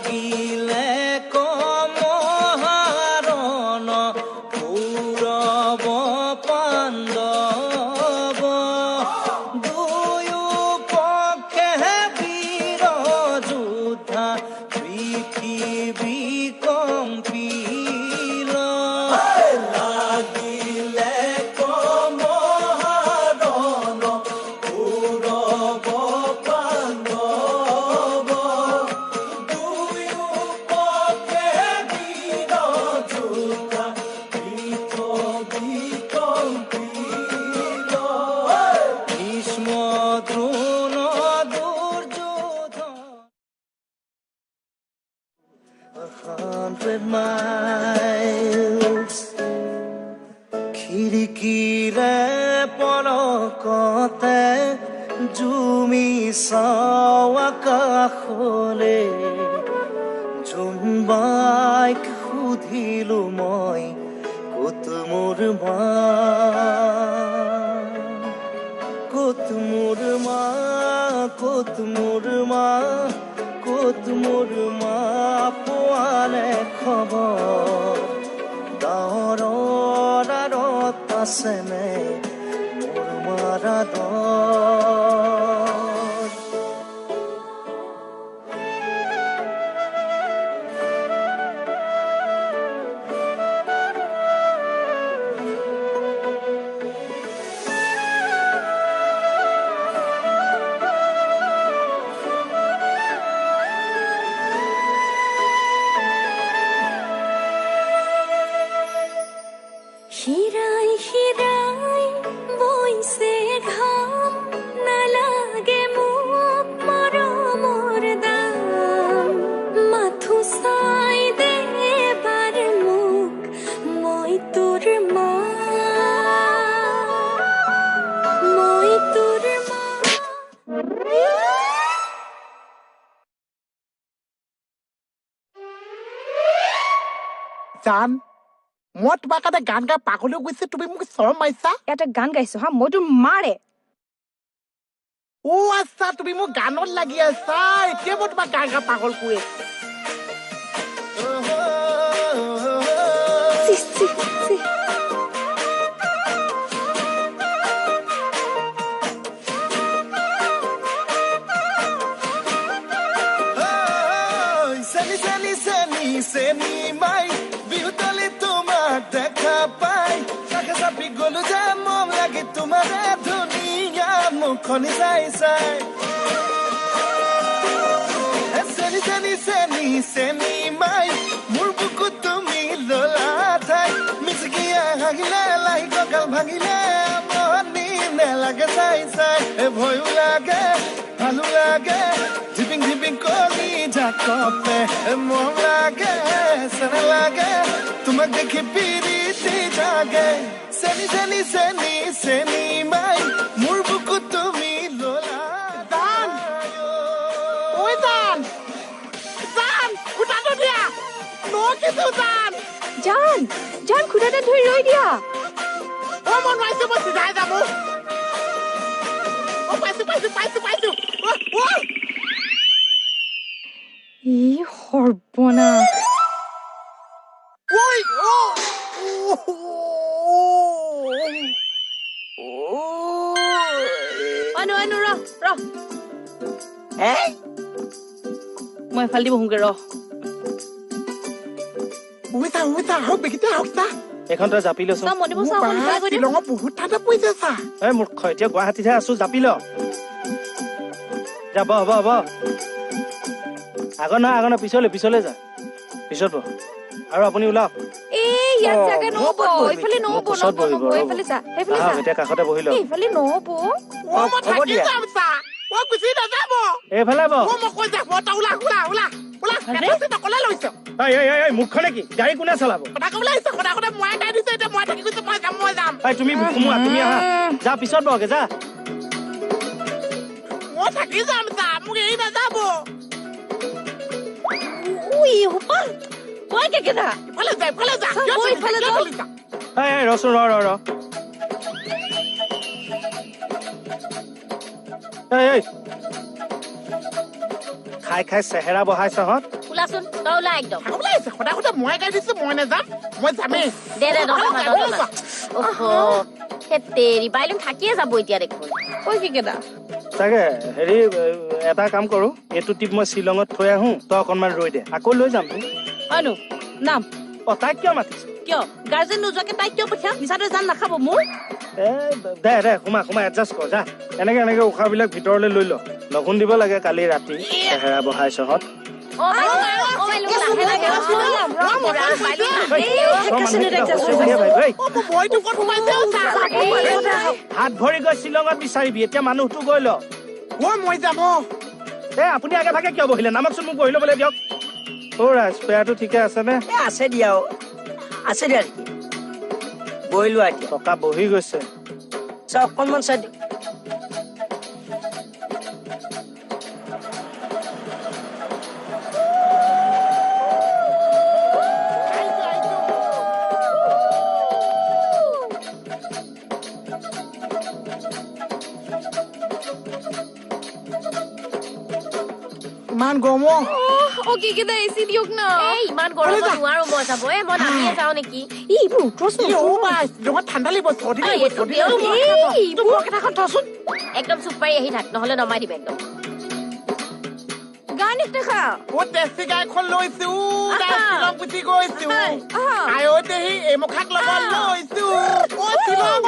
লাগিলে কমহাৰণ কৌৰৱ পাণ্ডৱ দুয়ো পক্ষে বীৰ যোদ্ধা পৃথিৱী কম্পিল লাগিলে কমহাৰণ কৌৰৱ পাণ্ডৱ দুয়ো পক্ষে বীৰ যোদ্ধা পৃথিৱী কম্পিল ভীষ্ম দ্ৰোণ দুৰ্যোধন 100 miles খিৰিকীৰে পলকতে জুমি চাওঁ আকাশলে জোনবাইক সুধিলো মই ক'ত মোৰ মা ক'ত মোৰ মা ক'ত মোৰ মা ক'ত মোৰ মা পোৱালে খবৰ গাঁৱৰ আঁৰত আছেনে মোৰ মাৰা দৰ হিৰাই হিৰাই বৈছে ঘাম নালাগে মোক মৰমৰ দাম মাথো চাই দে এবাৰ মোক মই তোৰ মা মই তোৰ মা জান মই তোমাক এটা গান গাই পাগল হৈ গৈছে তুমি মোক চৰম মাৰিছা এটা গান গাইছো হা মই তোৰ মাৰে অ আচ্ছা তুমি মোক গানত লাগি আছা এতিয়া মই তোমাক গান গাই পাগল কৰি চি চি চি চেনি চেনি চেনি চেনি মাই বিহুতলি তোমাক দেখা পাই কাষে চাপি গলো যে মন লাগি তোমাৰে ধুনীয়া মুখনি চাই চাই চেনি চেনি চেনি চেনি মাই মোৰ বুকুত তুমি ললা ঠাই মিচিকিয়া হাগিলে লাহি কঁকাল ভাঙিলে মনি নেলাগে চাই চাই ভয়ো লাগে ভালো লাগে ধিপিং ধিপিং কলি জাকপে মন লাগে চেনা লাগে তোমাক দেখি পিৰিতি জাগে চেনি চেনি চেনি চেনি মাই মোৰ বুকুত তুমি ললা জান ঐ জান জান খুটাটো দিয়া নকিছো জান জান জান খুটাটা ধৰি ৰৈ দিয়া অ মই নোৱাৰিছো মই চিধাই যাম অ পাইছো পাইছো পাইছো পাইছো ঐ ই সৰ্বনাশ ঐ ও আনো আনো ৰ এই মই এফাল দি বহোগে ৰ উইতা উইতা আৰু বেগিতে হকতা এখন তই জাপি লৈছ চা মনিব চা অকণ সহায় কৰি দিয়ক শ্বিলঙত বহুত ঠাণ্ডা পৰিছে চা এই মূৰ্খ এতিয়া গুৱাহাটীতহে আছো জাপি ল যাব হ'ব হ'ব আগত নহয় পিছলৈ যা পিছত বহ আৰু আপুনি ওলাওক এই ইয়াত জাগা নহব এইফালে নহব ওচৰত বহিব, ৰ'ব। এইফালে যা এইফালে আহক যা এতিয়া কাষতে বহি লওক এইফালে নহব ও মই হ'ব থাকি দিয়া। যাম চা ও গুচি নাযাব এইফালে বহ ও মই কৈ যাম তই ওলা ওলা ওলা ওলা এটা নকলে লৈছ এই মুৰ্খ নেকি গাড়ী কোনে চলাব কথা ক'বলৈ আহিছ কথা ক'লে মই গাই দিছো এতিয়া মই থাকি গৈছো মই যাম এই তুমি সোমোৱা তুমি আহা যা পিছত বহগে যা মই থাকি যাম চা মোক এৰি নাযাব উই হোপা মই কেকেনা ইফালে যা চা, মই ইফালে যাওঁ। এই ৰচোন ৰ এই খাই চেহেৰা বহাইছহঁত ওলাচোন তই ওলা একদম ওলাইছে সদায় সদায় মই গাই দিছো মই নাযাম মই যামেই দে তেৰি বাইলুং থাকিয়ে যাব এতিয়া দেখোন কৈ কেকেটা তাকে হেৰি এটা কাম কৰো এইটো টিপ মই শ্বিলঙত থৈ আহো তই অকণমান ৰৈ দে আকৌ লৈ যাম হয়নো নাম তাইক কিয় মাতিছ কিয় গাৰ্জেন নোযোৱাকে তাইক কিয় পঠিয়াম নিচাটো জান নাখাব মোৰ দে সোমা এডজাষ্ট কৰ যা এনেকে উশাহবিলাক ভিতৰলৈ লৈ ল লঘোণ দিব লাগে কালি ৰাতি হেৰা বহাই চহত হাত ভৰি গৈ শ্বিলঙত বিচাৰিবি এতিয়া মানুহটো গৈ ল মই যাম আপুনি আগে ভাগে কিয় বহিলে নামকচোন মোক বহি ল'বলৈ দিয়ক ৰাজ পেয়াৰটো ঠিকে আছে নে আছে দিয়া নেকি বহি লোৱা এতিয়া টকা বহি গৈছে অকণমান চাই দিওঁ ইমান গৰম কি কেইটা এচি দিয়ক না ইমান গৰমত নোৱাৰো মই যাব মই নামিয়ে যাওঁ নেকি এইবোৰ ঠাণ্ডা লাগিব একদম চুপ পাৰি আহি থাক নহলে নমাই দিম একদম গান একটা খা টেক্সি গাড়ীখন লৈছো শ্বিলং গুচি গৈছো আয়তেহি এই মুখাক লগত লৈছো শ্বিলং